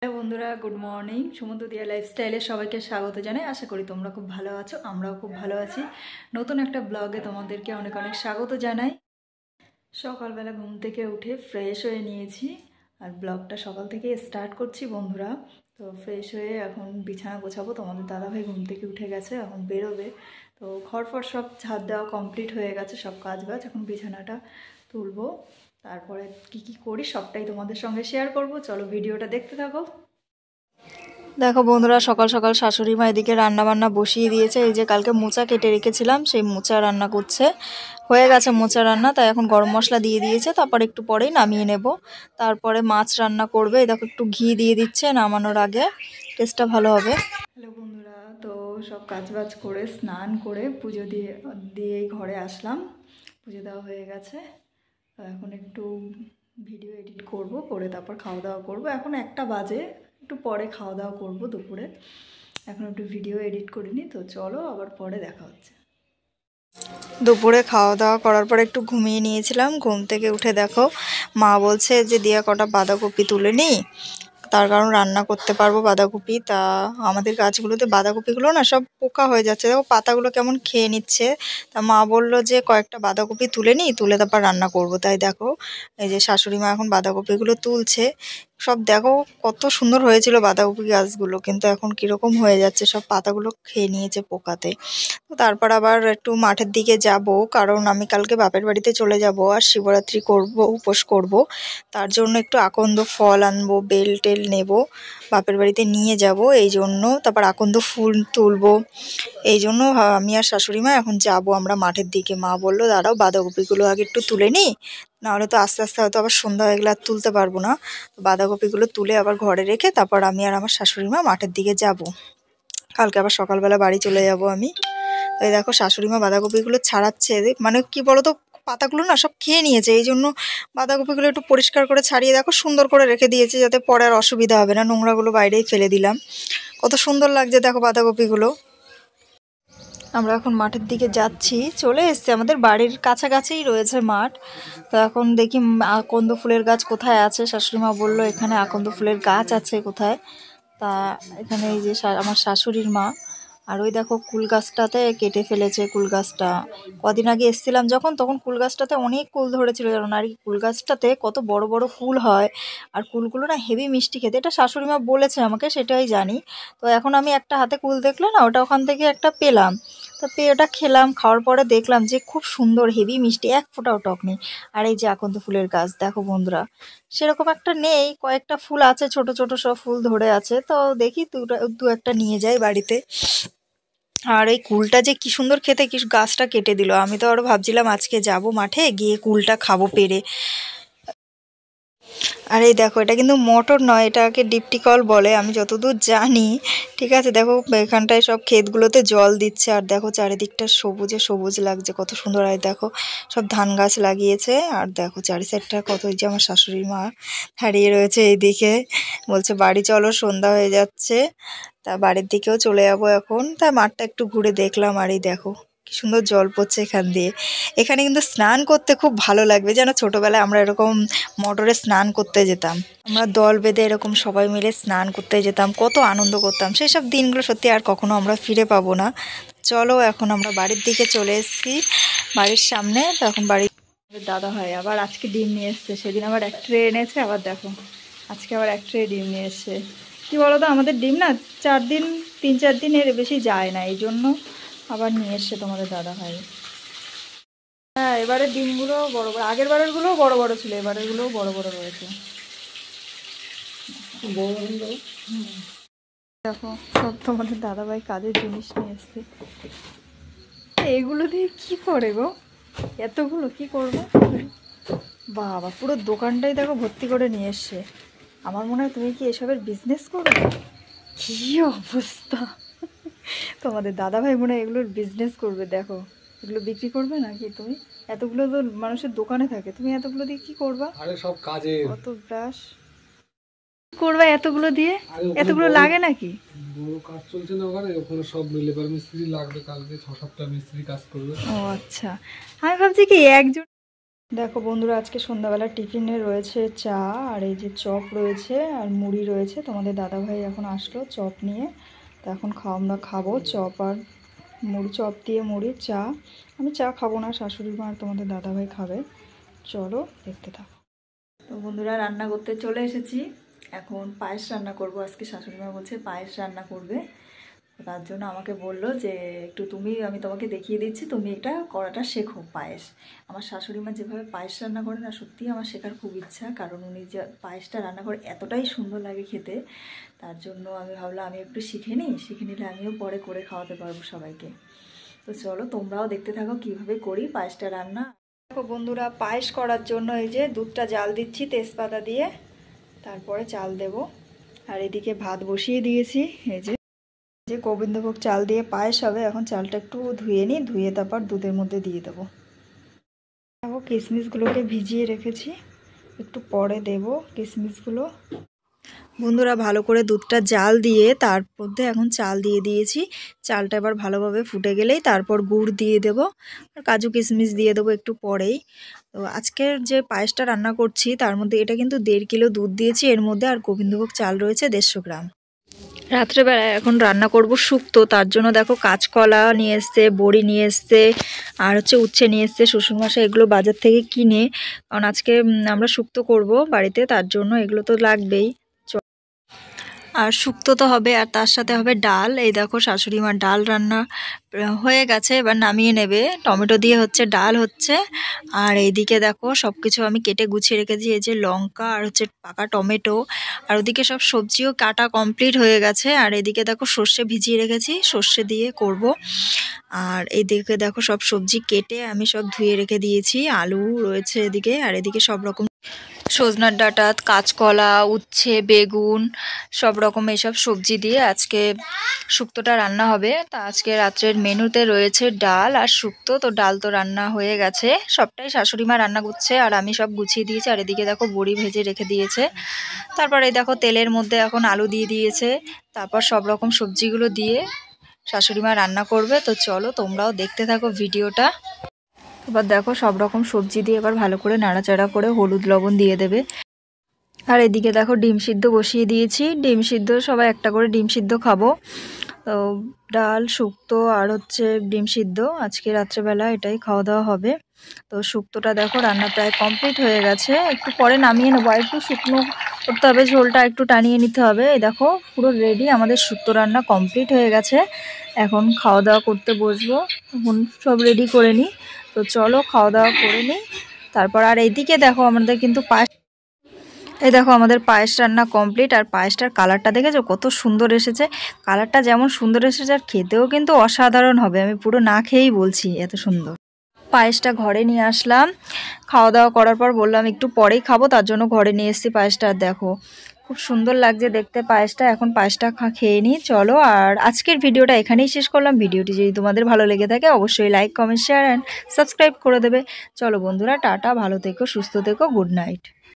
Hello বন্ধুরা, good morning. সমুদ্র দিয়া লাইফস্টাইলে সবাইকে স্বাগত জানাই। আশা করি তোমরা খুব ভালো আছো, আমরাও খুব ভালো আছি। নতুন একটা ব্লগে তোমাদেরকে অনেক অনেক স্বাগত জানাই। সকালবেলা ঘুম থেকে উঠে ফ্রেশ হয়ে নিয়েছি আর ব্লগটা সকাল থেকে স্টার্ট করছি বন্ধুরা। তো ফ্রেশ হয়ে এখন বিছানা গোছাবো। তোমাদের দাদাভাই ঘুম থেকে উঠে গেছে, এখন বেরোবে। তো ঘরফর সব ছাদ দেওয়া কমপ্লিট হয়ে গেছে, সব কাজ বাজ। এখন বিছানাটা তুলবো, তারপরে কি কি করি সবটাই তোমাদের সঙ্গে শেয়ার করব। চলো ভিডিওটা দেখতে থাকো। দেখো বন্ধুরা, সকাল সকাল শাশুড়ি মা এদিকে রান্না বান্না বসিয়ে দিয়েছে। এই যে কালকে মোচা কেটে রেখেছিলাম, সেই মোচা রান্না করছে। হয়ে গেছে মোচা রান্না, তাই এখন গরম মশলা দিয়ে দিয়েছে, তারপর একটু পরেই নামিয়ে নেব। তারপরে মাছ রান্না করবে। এই দেখো একটু ঘি দিয়ে দিচ্ছে নামানোর আগে, টেস্টটা ভালো হবে। হ্যালো বন্ধুরা, তো সব কাজ বাজ করে স্নান করে পুজো দিয়েই ঘরে আসলাম। পুজো দেওয়া হয়ে গেছে। তো এখন একটু ভিডিও এডিট করব, করে তারপর খাওয়া দাওয়া করবো। এখন 1টা বাজে, একটু পরে খাওয়া দাওয়া করবো দুপুরে। এখন একটু ভিডিও এডিট করিনি, তো চলো আবার পরে দেখা হচ্ছে। দুপুরে খাওয়া দাওয়া করার পর একটু ঘুমিয়ে নিয়েছিলাম। ঘুম থেকে উঠে দেখো মা বলছে যে দিয়া কটা বাঁধাকপি তুলে নি, তার কারণ রান্না করতে পারবো বাঁধাকপি। তা আমাদের গাছগুলোতে বাঁধাকপিগুলো না সব পোকা হয়ে যাচ্ছে, দেখো পাতাগুলো কেমন খেয়ে নিচ্ছে। তা মা বললো যে কয়েকটা বাঁধাকপি তুলে নিই, তুলে তারপর রান্না করব। তাই দেখো এই যে শাশুড়ি মা এখন বাঁধাকপিগুলো তুলছে। সব দেখো কত সুন্দর হয়েছিল বাঁধাকপি গাছগুলো, কিন্তু এখন কিরকম হয়ে যাচ্ছে, সব পাতাগুলো খেয়ে নিয়েছে পোকাতে। তো তারপর আবার একটু মাঠের দিকে যাব, কারণ আমি কালকে বাপের বাড়িতে চলে যাব আর শিবরাত্রি করব, উপোস করব। তার জন্য একটু আকন্দ ফল আনবো, বেল টেল নেব, বাপের বাড়িতে নিয়ে যাব। এই জন্য তারপর আকন্দ ফুল তুলবো। এই জন্য আমি আর শাশুড়ি মা এখন যাব আমরা মাঠের দিকে। মা বললো দাঁড়াও বাঁধাকপিগুলো আগে একটু তুলে নিই, নাহলে তো আস্তে আস্তে হয়তো আবার সন্ধ্যা হয়ে গেলে আর তুলতে পারবো না। তো বাঁধাকপিগুলো তুলে আবার ঘরে রেখে তারপর আমি আর আমার শাশুড়ি মা মাঠের দিকে যাব। কালকে আবার সকালবেলা বাড়ি চলে যাব আমি। এই দেখো শাশুড়ি মা বাঁধাকপিগুলো ছাড়াচ্ছে, মানে কি বলতো, পাতাগুলো না সব খেয়ে নিয়েছে। এই জন্য বাঁধাকপিগুলো একটু পরিষ্কার করে ছাড়িয়ে দেখো সুন্দর করে রেখে দিয়েছে, যাতে পরে আর অসুবিধা হবে না। নোংরাগুলো বাইরেই ফেলে দিলাম। কত সুন্দর লাগছে দেখো বাঁধাকপিগুলো। আমরা এখন মাঠের দিকে যাচ্ছি, চলে এসছি, আমাদের বাড়ির কাছাকাছিই রয়েছে মাঠ। তো এখন দেখি আকন্দ ফুলের গাছ কোথায় আছে। শাশুড়ি মা বললো এখানে আকন্দ ফুলের গাছ আছে কোথায়। তা এখানে এই যে আমার শাশুড়ির মা, আর ওই দেখো কুল গাছটাতে কেটে ফেলেছে। কুল গাছটা কদিন আগে এসেছিলাম যখন, তখন কুল গাছটাতে অনেক কুল ধরেছিল জানো না। আর এই কুল গাছটাতে কত বড় বড় কুল হয়, আর কুলগুলো না হেভি মিষ্টি খেতে। এটা শাশুড়ি মা বলেছে আমাকে, সেটাই জানি। তো এখন আমি একটা হাতে কুল দেখলে না, ওটা ওখান থেকে একটা পেলাম। তো পেয়ে ওটা খেলাম, খাওয়ার পরে দেখলাম যে খুব সুন্দর হেভি মিষ্টি, এক ফোঁটাও টক নেই। আর এই যে আকন্দ ফুলের গাছ দেখো বন্ধুরা, সেরকম একটা নেই, কয়েকটা ফুল আছে, ছোট ছোট সব ফুল ধরে আছে। তো দেখি দু একটা নিয়ে যাই বাড়িতে। আর এই কুলটা যে কি সুন্দর খেতে, কি গাছটা কেটে দিল। আমি তো আরো ভাবছিলাম আজকে যাব মাঠে গিয়ে কুলটা খাবো পেরে। আর এই দেখো এটা কিন্তু মটর নয়, এটাকে ডিপটি কল বলে আমি যতদূর জানি। ঠিক আছে, দেখো এখানটায় সব ক্ষেতগুলোতে জল দিচ্ছে, আর দেখো চারিদিকটা সবুজে সবুজ লাগছে, কত সুন্দর। আর দেখো সব ধান গাছ লাগিয়েছে, আর দেখো চারি সাইডটা কত। এই যে আমার শাশুড়ি মা দাঁড়িয়ে রয়েছে এইদিকে, বলছে বাড়ি চলো সন্ধ্যা হয়ে যাচ্ছে। তা বাড়ির দিকেও চলে যাবো এখন। তা মাঠটা একটু ঘুরে দেখলাম, আর এই দেখো কি সুন্দর জল পড়ছে এখান দিয়ে। এখানে কিন্তু স্নান করতে খুব ভালো লাগবে, যেন ছোটবেলায় আমরা এরকম মোটরে স্নান করতে যেতাম। আমরা দল বেঁধে এরকম সবাই মিলে স্নান করতে যেতাম, কত আনন্দ করতাম। সেই সব দিনগুলো সত্যি আর কখনো আমরা ফিরে পাবো না। চলো এখন আমরা বাড়ির দিকে চলে এসেছি, বাড়ির সামনে। তো এখন বাড়ির দাদা হয় আবার আজকে ডিম নিয়ে এসছে। সেদিন আবার এক ট্রে এনেছে, আবার দেখো আজকে আবার এক ট্রে ডিম নিয়ে এসছে। কী বলো তো, আমাদের ডিম না 4 দিন 3-4 দিনের বেশি যায় না, এই জন্য আবার নিয়ে এসছে তোমাদের দাদা হয়। হ্যাঁ, এবারের ডিমগুলো বড় বড়, আগের বারেরগুলোও বড় বড় ছিল, এবারেরগুলোও বড় বড় রয়েছে। দেখো সব তোমাদের দাদাভাই কাজের জিনিস নিয়ে এসছে। এগুলো দিয়ে কি করে গো, এতগুলো কি করবে? বাবা পুরো দোকানটাই দেখো ভর্তি করে নিয়ে এসছে। আমার মনে হয় তুমি কি এসবের বিজনেস করবে? কি অবস্থা! তোমাদের দাদাভাই মনে হয় এগুলোর বিজনেস করবে। দেখো এগুলো বিক্রি করবে নাকি তুমি? এতগুলো তো মানুষের দোকানে থাকে, তুমি এতগুলো দিয়ে কি করবা? আরে সব কাজে কত ব্রাশ করবা এতগুলো দিয়ে? এতগুলো লাগে নাকি? বড় কাজ চলছে না ওখানে সব লেবার মিস্ত্রি লাগবে, কালকে 6-7টা মিস্ত্রি কাজ করবে। ও আচ্ছা, আমি ভাবছি কি একজন দেখো বন্ধুরা, আজকে সন্ধ্যাবেলা টিফিনে রয়েছে চা, আর এই যে চপ রয়েছে আর মুড়ি রয়েছে। তোমাদের দাদাভাই এখন আসলো চপ নিয়ে, তো এখন আমরা খাবো চপ আর মুড়ি, চপ দিয়ে মুড়ি, চা। আমি চা খাবো না, শাশুড়ি মা আর তোমাদের দাদাভাই খাবে। চলো দেখতে থাকো। তো বন্ধুরা, রান্না করতে চলে এসেছি। এখন পায়েস রান্না করব। আজকে শাশুড়ি মা বলছে পায়েস রান্না করবে, তার জন্য আমাকে বললো যে একটু আমি তোমাকে দেখিয়ে দিচ্ছি, তুমি এটা করাটা শেখো পায়েস। আমার শাশুড়ি মা যেভাবে পায়েস রান্না করে না, সত্যিই আমার শেখার খুব ইচ্ছা, কারণ উনি যে পায়েসটা রান্না করে এতটাই সুন্দর লাগে খেতে। তার জন্য আমি ভাবলাম আমি একটু শিখে নিলে আমিও পরে করে খাওয়াতে পারবো সবাইকে। তো চলো তোমরাও দেখতে থাকো কিভাবে করি পায়েসটা রান্না। দেখো বন্ধুরা, পায়েস করার জন্য এই যে দুধটা জাল দিচ্ছি তেজপাতা দিয়ে, তারপরে চাল দেব। আর এদিকে ভাত বসিয়ে দিয়েছি। এই যে গোবিন্দভোগ চাল দিয়ে পায়েস হবে। এখন চালটা একটু ধুয়ে নিই, ধুয়ে তারপর দুধের মধ্যে দিয়ে দেবো। দেখো কিশমিশগুলোকে ভিজিয়ে রেখেছি, একটু পরে দেব কিশমিশগুলো। বন্ধুরা, ভালো করে দুধটা জাল দিয়ে তার মধ্যে এখন চাল দিয়ে দিয়েছি। চালটা এবার ভালোভাবে ফুটে গেলেই তারপর গুড় দিয়ে দেব, আর কাজু কিশমিশ দিয়ে দেবো একটু পরেই। তো আজকের যে পায়েসটা রান্না করছি তার মধ্যে এটা কিন্তু 1.5 কিলো দুধ দিয়েছি এর মধ্যে, আর গোবিন্দভোগ চাল রয়েছে 150 গ্রাম। রাত্রেবেলায় এখন রান্না করব শুক্তো। তার জন্য দেখো কাঁচকলা নিয়ে এসছে, বড়ি নিয়ে এসছে, আর হচ্ছে উচ্ছে নিয়ে এসছে শ্বশুরমশাই, এগুলো বাজার থেকে কিনে, কারণ আজকে আমরা শুক্তো করব বাড়িতে, তার জন্য এগুলো তো লাগবেই। আর শুক্তো তো হবে, আর তার সাথে হবে ডাল। এই দেখো শাশুড়ি মার ডাল রান্না হয়ে গেছে, এবার নামিয়ে নেবে। টমেটো দিয়ে হচ্ছে ডাল হচ্ছে। আর এইদিকে দেখো সব কিছু আমি কেটে গুছিয়ে রেখেছি, এই যে লঙ্কা আর হচ্ছে পাকা টমেটো, আর ওদিকে সব সবজিও কাটা কমপ্লিট হয়ে গেছে। আর এদিকে দেখো সর্ষে ভিজিয়ে রেখেছি, সর্ষে দিয়ে করব। আর এইদিকে দেখো সব সবজি কেটে আমি সব ধুয়ে রেখে দিয়েছি, আলু রয়েছে এদিকে, আর এদিকে সব রকম সজনার ডাঁটা, কাঁচকলা, উচ্ছে, বেগুন, সব রকম এসব সবজি দিয়ে আজকে শুক্তোটা রান্না হবে। তা আজকে রাত্রের মেনুতে রয়েছে ডাল আর শুক্তো। তো ডাল তো রান্না হয়ে গেছে, সবটাই শাশুড়ি মা রান্না করছে, আর আমি সব গুছিয়ে দিয়েছি। আর এদিকে দেখো বড়ি ভেজে রেখে দিয়েছে। তারপর এই দেখো তেলের মধ্যে এখন আলু দিয়ে দিয়েছে, তারপর সব রকম সবজিগুলো দিয়ে শাশুড়ি মা রান্না করবে। তো চলো তোমরাও দেখতে থাকো ভিডিওটা। এবার দেখো সব রকম সবজি দিয়ে এবার ভালো করে নাড়াচাড়া করে হলুদ লবণ দিয়ে দেবে। আর এদিকে দেখো ডিম সিদ্ধ বসিয়ে দিয়েছি, ডিম সিদ্ধ সবাই একটা করে ডিম সিদ্ধ খাবো। তো ডাল, শুক্তো আর হচ্ছে ডিম সিদ্ধ আজকে রাত্রেবেলা এটাই খাওয়া দাওয়া হবে। তো শুক্তোটা দেখো রান্না প্রায় কমপ্লিট হয়ে গেছে, একটু পরে নামিয়ে নেবো। আর একটু শুকনো করতে হবে, ঝোলটা একটু টানিয়ে নিতে হবে। এই দেখো পুরো রেডি, আমাদের শুক্তো রান্না কমপ্লিট হয়ে গেছে। এখন খাওয়া দাওয়া করতে বসবো, এখন সব রেডি করে নিই। তো চলো খাওয়া দাওয়া করে নিই তারপর। আর এইদিকে দেখো আমাদের কিন্তু এই দেখো আমাদের পায়েস রান্না কমপ্লিট। আর পায়েসটার কালারটা দেখেছো কত সুন্দর এসেছে। কালারটা যেমন সুন্দর এসেছে আর খেতেও কিন্তু অসাধারণ হবে, আমি পুরো না খেয়েই বলছি এত সুন্দর। পায়েসটা ঘরে নিয়ে আসলাম, খাওয়া দাওয়া করার পর বললাম একটু পরেই খাবো, তার জন্য ঘরে নিয়ে এসেছি পায়েসটা। আর দেখো খুব সুন্দর লাগছে দেখতে পায়েসটা। এখন পায়েসটা খেয়ে নিই চলো। আর আজকের ভিডিওটা এখানেই শেষ করলাম। ভিডিওটি যদি তোমাদের ভালো লেগে থাকে অবশ্যই like, comment, share and subscribe করে দেবে। চলো বন্ধুরা, টাটা, ভালো থেকো, সুস্থ থেকো, গুড নাইট।